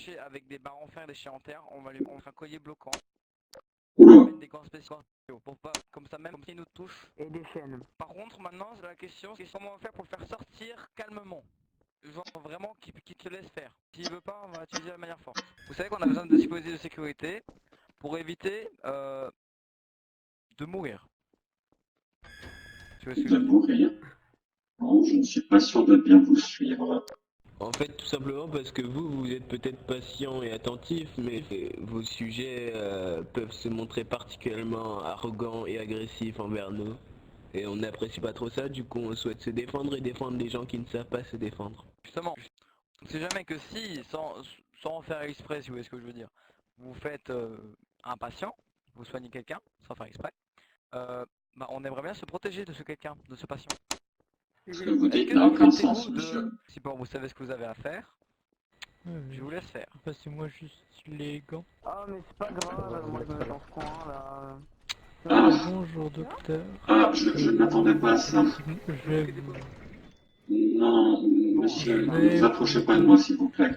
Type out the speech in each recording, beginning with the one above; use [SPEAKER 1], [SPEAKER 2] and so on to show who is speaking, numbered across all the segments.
[SPEAKER 1] l'attacher avec des barres en fer et des chaînes en terre, on fait un collier bloquant.
[SPEAKER 2] Oula.
[SPEAKER 1] Des gants spéciaux pour pas, comme ça même, comme il nous touche.
[SPEAKER 3] Et des chaînes.
[SPEAKER 1] Par contre, maintenant, c'est la question, c'est comment on va faire pour le faire sortir calmement. Genre vraiment qu'il te laisse faire. S'il veut pas, on va utiliser la manière forte. Vous savez qu'on a besoin de dispositifs de sécurité pour éviter de mourir. Tu vois ce que je
[SPEAKER 2] De
[SPEAKER 1] veux dire?
[SPEAKER 2] mourir. Non, je ne suis pas sûr de bien vous suivre.
[SPEAKER 4] En fait, tout simplement parce que vous êtes peut-être patient et attentif, mais vos sujets peuvent se montrer particulièrement arrogants et agressifs envers nous. Et on n'apprécie pas trop ça, du coup on souhaite se défendre et défendre les gens qui ne savent pas se défendre.
[SPEAKER 1] Justement, c'est jamais que si, sans en faire exprès, si vous voyez ce que je veux dire, vous faites un patient, vous soignez quelqu'un, sans faire exprès, bah, on aimerait bien se protéger de ce quelqu'un, de ce patient.
[SPEAKER 2] Ce que vous
[SPEAKER 1] Est-ce
[SPEAKER 2] dites
[SPEAKER 1] que
[SPEAKER 2] n'a aucun
[SPEAKER 1] acceptez-vous
[SPEAKER 2] sens, monsieur.
[SPEAKER 1] Si bon, vous savez ce que vous avez à faire, je vous laisse faire.
[SPEAKER 5] Passez-moi juste les gants.
[SPEAKER 3] Ah mais c'est pas grave, moi je me mets dans ce coin là.
[SPEAKER 2] Ah.
[SPEAKER 5] Bonjour docteur.
[SPEAKER 2] Ah, je ne m'attendais pas à ça.
[SPEAKER 5] Je vais vous...
[SPEAKER 2] Non, monsieur, ne
[SPEAKER 5] Mais-
[SPEAKER 2] vous approchez pas de moi, s'il vous plaît.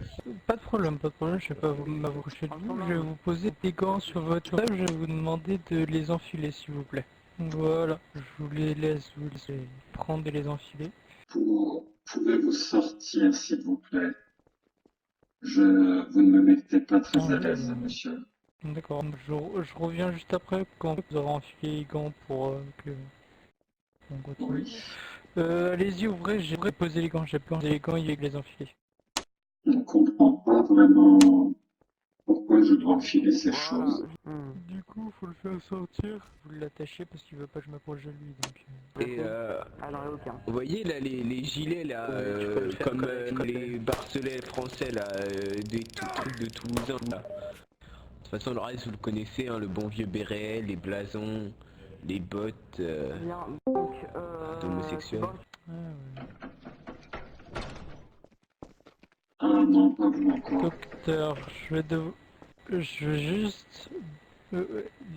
[SPEAKER 5] Pas de problème, je vais pas vous m'approcher de vous. Je vais vous poser des gants sur votre table, je vais vous demander de les enfiler s'il vous plaît. Voilà, je vous les laisse, vous les prendre et les enfiler.
[SPEAKER 2] Pouvez-vous sortir, s'il vous plaît? Vous ne me mettez pas très à l'aise, monsieur.
[SPEAKER 5] D'accord, je reviens juste après quand vous aurez enfilé les gants pour que on continue.
[SPEAKER 2] Oui.
[SPEAKER 5] Allez-y, ouvrez, j'ai posé les gants, j'ai posé les gants, il y a que les enfilés.
[SPEAKER 2] Je ne comprends pas vraiment pourquoi je dois enfiler ces
[SPEAKER 3] Voilà.
[SPEAKER 2] choses.
[SPEAKER 5] Du coup, faut le faire sortir. Vous l'attachez parce qu'il veut pas que je m'approche de lui, donc...
[SPEAKER 4] Et
[SPEAKER 3] Ah non, aucun.
[SPEAKER 4] vous voyez là les gilets là,
[SPEAKER 1] Tu peux le faire
[SPEAKER 4] comme
[SPEAKER 1] comme
[SPEAKER 4] les barcelets français là, des trucs de Toulousain là. De toute façon le reste vous le connaissez, hein, le bon vieux béret, les blasons, les bottes
[SPEAKER 3] Bien, donc
[SPEAKER 4] d'homosexuels.
[SPEAKER 3] bon,
[SPEAKER 5] Ah, ouais.
[SPEAKER 2] Ah non, pas vous encore.
[SPEAKER 5] Docteur, je vais juste...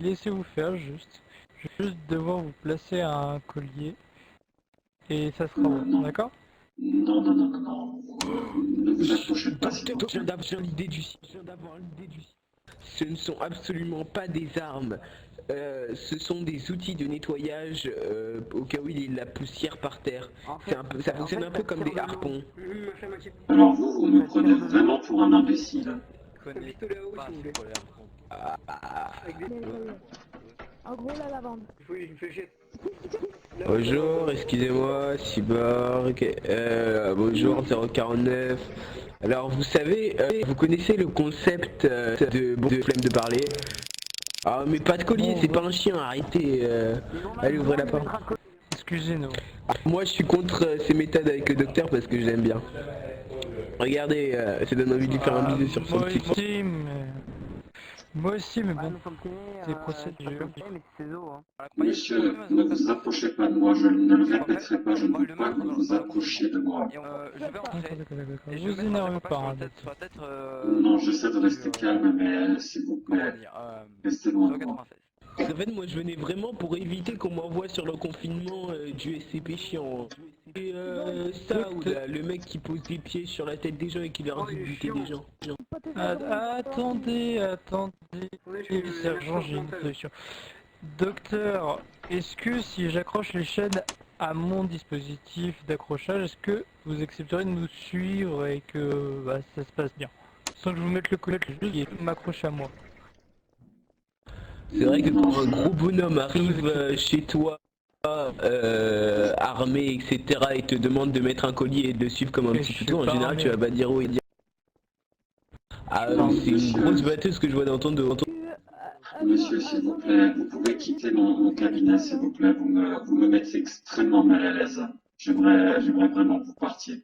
[SPEAKER 5] laissez-vous faire, juste. Je vais juste devoir vous placer un collier. Et ça sera bon,
[SPEAKER 2] Non.
[SPEAKER 5] d'accord?
[SPEAKER 2] Non, non, non, non, non. Ne vous approchez pas, s'il vous
[SPEAKER 4] Je viens
[SPEAKER 2] plaît.
[SPEAKER 4] d'avoir l'idée du Ce ne sont absolument pas des armes. Ce sont des outils de nettoyage au cas où il y a de la poussière par terre.
[SPEAKER 3] en
[SPEAKER 4] C'est
[SPEAKER 3] fait,
[SPEAKER 4] un peu, ça fonctionne un peu comme des harpons.
[SPEAKER 2] Alors vous me prenez vraiment pour un imbécile.
[SPEAKER 1] Connais pas ces colères.
[SPEAKER 6] En gros, la lavande.
[SPEAKER 4] Bonjour, excusez-moi, Cyborg. Bonjour, 049. Alors vous savez, vous connaissez le concept de flemme de parler. Ah mais pas de collier, c'est pas un chien, arrêtez. Allez, ouvrez la porte.
[SPEAKER 5] Excusez-nous.
[SPEAKER 4] Moi je suis contre ces méthodes avec le docteur parce que je l'aime bien. Regardez, ça donne envie de lui faire un bisou sur son
[SPEAKER 5] Moi
[SPEAKER 4] petit...
[SPEAKER 5] aussi, mais... Moi aussi, mais
[SPEAKER 3] ouais,
[SPEAKER 5] bon.
[SPEAKER 3] nous sommes tenus,
[SPEAKER 5] C'est procédure.
[SPEAKER 3] mais c'est ses os, hein.
[SPEAKER 2] Monsieur, ne vous approchez pas de moi, je ne le répéterai pas, je ne veux pas que vous vous approchiez de moi.
[SPEAKER 1] Et je vais entrer.
[SPEAKER 5] D'accord.
[SPEAKER 1] Et je vais
[SPEAKER 5] Vous
[SPEAKER 1] mettre un
[SPEAKER 5] énervez
[SPEAKER 1] copain
[SPEAKER 5] pas,
[SPEAKER 1] sur la
[SPEAKER 5] hein,
[SPEAKER 1] tête,
[SPEAKER 5] docteur.
[SPEAKER 2] Non, j'essaie de rester calme, mais s'il vous
[SPEAKER 1] Comment
[SPEAKER 2] plaît,
[SPEAKER 1] dire
[SPEAKER 2] restez loin de moi.
[SPEAKER 1] 096.
[SPEAKER 4] En fait moi je venais vraiment pour éviter qu'on m'envoie sur le confinement du SCP chiant. Et ça ou là, le mec qui pose des pieds sur la tête des gens et qui leur dit de buter des gens.
[SPEAKER 5] Attendez, sergent, j'ai une solution. Docteur, est-ce que si j'accroche les chaînes à mon dispositif d'accrochage, est-ce que vous accepteriez de nous suivre et que bah, ça se passe bien? Sans que je vous mette le collet, juste et m'accroche à moi.
[SPEAKER 4] C'est vrai que quand un gros bonhomme arrive chez toi, armé, etc. et te demande de mettre un collier et de le suivre comme un
[SPEAKER 5] Et
[SPEAKER 4] petit
[SPEAKER 5] je suis
[SPEAKER 4] couteau, en
[SPEAKER 5] pas
[SPEAKER 4] général
[SPEAKER 5] armé.
[SPEAKER 4] tu vas pas dire oui et dire... Ah
[SPEAKER 2] Non,
[SPEAKER 4] c'est une
[SPEAKER 2] monsieur.
[SPEAKER 4] grosse batteuse que je vois dans ton dos.
[SPEAKER 2] Monsieur, s'il vous plaît, vous pouvez quitter mon cabinet, s'il vous plaît, vous me mettez extrêmement mal à l'aise. J'aimerais vraiment que vous partiez.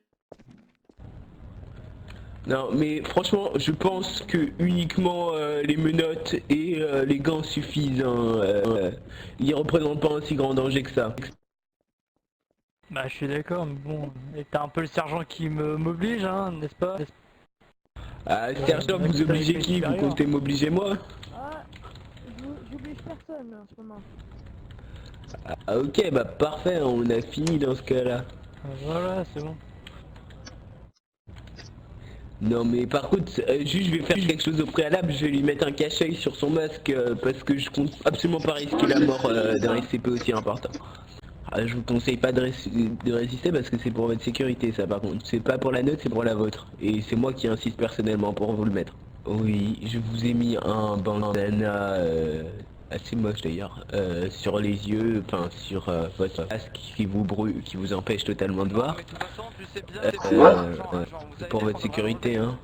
[SPEAKER 4] Non mais franchement je pense que uniquement les menottes et les gants suffisent. Hein, ils représentent pas un si grand danger que ça.
[SPEAKER 5] Bah je suis d'accord, mais bon, et t'as un peu le sergent qui m'oblige, hein, n'est-ce pas?
[SPEAKER 4] Ah sergent, vous obligez qui? Vous comptez m'obliger moi?
[SPEAKER 6] Ah, j'oblige personne en ce moment.
[SPEAKER 4] Ah ok bah parfait, on a fini dans ce cas là.
[SPEAKER 5] Voilà, c'est bon.
[SPEAKER 4] Non mais par contre, juste je vais faire quelque chose au préalable, je vais lui mettre un cache-œil sur son masque parce que je compte absolument pas risquer la mort d'un SCP aussi important. Ah, je vous conseille pas de résister parce que c'est pour votre sécurité ça par contre. C'est pas pour la nôtre, c'est pour la vôtre. Et c'est moi qui insiste personnellement pour vous le mettre. Oui, je vous ai mis un bandana assez moche d'ailleurs sur les yeux, enfin sur votre masque qui vous brûle, qui vous empêche totalement de
[SPEAKER 1] Non,
[SPEAKER 4] voir.
[SPEAKER 1] mais de toute façon, tu sais bien,
[SPEAKER 4] Euh,
[SPEAKER 1] c'est
[SPEAKER 2] Quoi
[SPEAKER 1] pour l'argent, hein, genre, vous savez
[SPEAKER 4] Pour
[SPEAKER 1] bien
[SPEAKER 4] votre
[SPEAKER 1] qu'on devra
[SPEAKER 4] sécurité
[SPEAKER 1] vendre.
[SPEAKER 4] hein.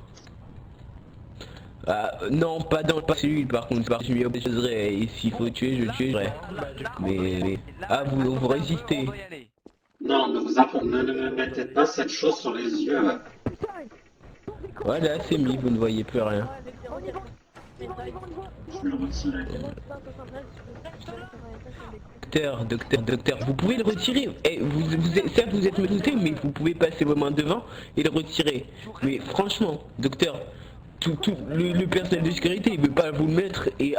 [SPEAKER 4] Ah, non, pas dans le cellule par contre, je m'y opposerai et s'il faut tuer, je tuerai. Mais... Ah, vous résistez.
[SPEAKER 1] On doit y aller.
[SPEAKER 2] Non, ne me mettez pas cette chose sur les yeux.
[SPEAKER 6] Putain.
[SPEAKER 4] Voilà, c'est mis, vous ne voyez plus rien.
[SPEAKER 6] On y va. On y va, on y va, on y va.
[SPEAKER 2] Je vais le retirer.
[SPEAKER 4] Docteur, vous pouvez le retirer. Eh, certes, vous êtes menotté, mais vous pouvez passer vos mains devant et le retirer. Mais franchement, docteur, le personnel de sécurité, il veut pas vous le mettre et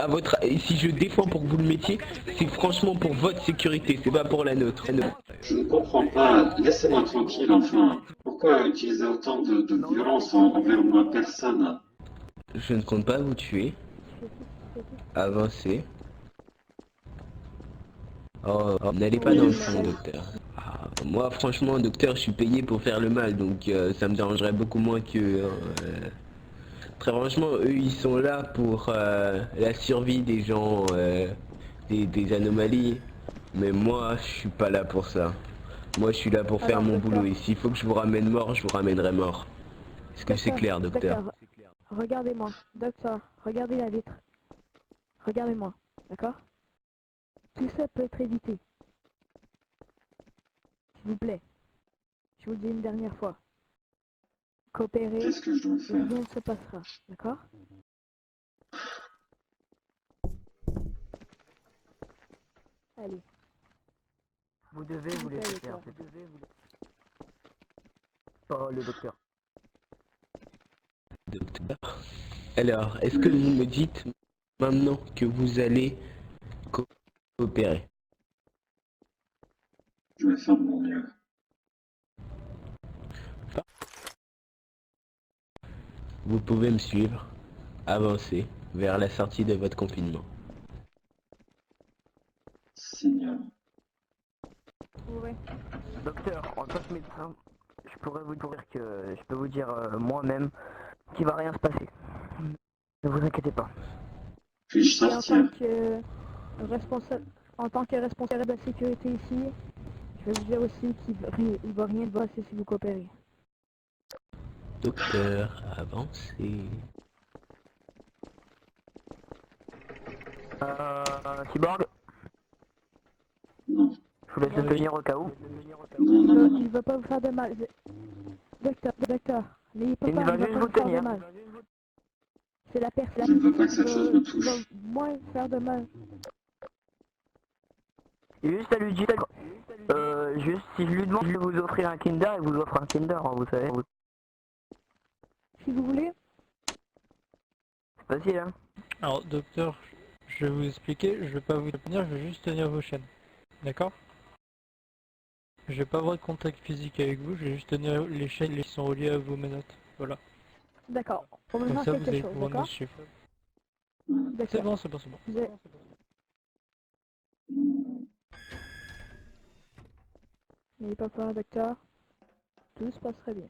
[SPEAKER 4] si je défends pour que vous le mettiez, c'est franchement pour votre sécurité, c'est pas pour la nôtre.
[SPEAKER 2] Je ne comprends pas. Laissez-moi tranquille, enfin. Pourquoi utiliser autant de violence envers ma personne?
[SPEAKER 4] Je ne compte pas vous tuer. Avancez. Oh, n'allez pas dans le fond, docteur. Ah, moi, franchement, docteur, je suis payé pour faire le mal, donc ça me dérangerait beaucoup moins que... Très franchement, eux, ils sont là pour la survie des gens, des anomalies. Mais moi, je suis pas là pour ça. Moi, je suis là pour faire
[SPEAKER 6] Alors,
[SPEAKER 4] mon
[SPEAKER 6] docteur.
[SPEAKER 4] boulot. Et s'il faut que je vous ramène mort, je vous ramènerai mort. Est-ce que c'est clair, docteur?
[SPEAKER 6] Regardez-moi. Docteur, regardez la vitre. Regardez-moi. D'accord? Tout ça peut être évité. S'il vous plaît. Je vous le dis une dernière fois. Coopérez
[SPEAKER 2] Qu'est-ce que je dois
[SPEAKER 6] et
[SPEAKER 2] faire?
[SPEAKER 6] rien ne se passera. D'accord? Allez.
[SPEAKER 3] Vous devez vous laisser
[SPEAKER 6] Allez,
[SPEAKER 3] faire.
[SPEAKER 6] toi.
[SPEAKER 3] Vous devez vous Oh, le docteur.
[SPEAKER 4] Docteur. Alors, est-ce que vous me dites maintenant que vous allez coopérer?
[SPEAKER 2] Je vais faire de mon mieux.
[SPEAKER 4] Vous pouvez me suivre. Avancez vers la sortie de votre confinement.
[SPEAKER 2] Seigneur.
[SPEAKER 6] Ouais.
[SPEAKER 3] Docteur, en tant que médecin, je pourrais vous dire que je peux vous dire moi-même qu'il va rien se passer. Ne vous inquiétez pas.
[SPEAKER 2] Puis-je
[SPEAKER 6] Et
[SPEAKER 2] sortir?
[SPEAKER 6] en tant que responsable de la sécurité ici, je vais vous dire aussi qu'il va rien se passer si vous coopérez.
[SPEAKER 4] Docteur, avancez.
[SPEAKER 3] Cyborg,
[SPEAKER 2] Non.
[SPEAKER 3] je vous laisse le tenir au cas où.
[SPEAKER 2] Non, non, non, non.
[SPEAKER 6] Il va pas vous faire de mal. Docteur, n'ayez pas
[SPEAKER 3] Il
[SPEAKER 6] peur,
[SPEAKER 3] va
[SPEAKER 6] il va
[SPEAKER 3] juste
[SPEAKER 6] pas
[SPEAKER 3] vous
[SPEAKER 6] vous faire de
[SPEAKER 3] tenir.
[SPEAKER 6] mal. C'est la personne
[SPEAKER 2] Je ne veux pas que cette
[SPEAKER 6] qui
[SPEAKER 2] chose me touche.
[SPEAKER 6] va moins faire de mal.
[SPEAKER 3] Et juste à lui dire, juste si je lui demande de vous offrir un Kinder, il vous offre un Kinder, hein, vous savez.
[SPEAKER 6] Si vous voulez,
[SPEAKER 3] C'est facile, hein.
[SPEAKER 5] Alors, docteur, je vais vous expliquer, je vais pas vous tenir, je vais juste tenir vos chaînes. D'accord? Je vais pas avoir de contact physique avec vous, je vais juste tenir les chaînes qui sont reliées à vos menottes. Voilà.
[SPEAKER 6] d'accord. On va
[SPEAKER 5] Comme
[SPEAKER 6] faire
[SPEAKER 5] ça, vous
[SPEAKER 6] quelque
[SPEAKER 5] allez
[SPEAKER 6] chose,
[SPEAKER 5] pouvoir nous
[SPEAKER 6] d'accord?
[SPEAKER 5] suivre. C'est
[SPEAKER 6] D'accord.
[SPEAKER 5] bon, c'est bon, c'est bon.
[SPEAKER 6] Vous avez- N'ayez pas peur, docteur. Tout se passerait bien.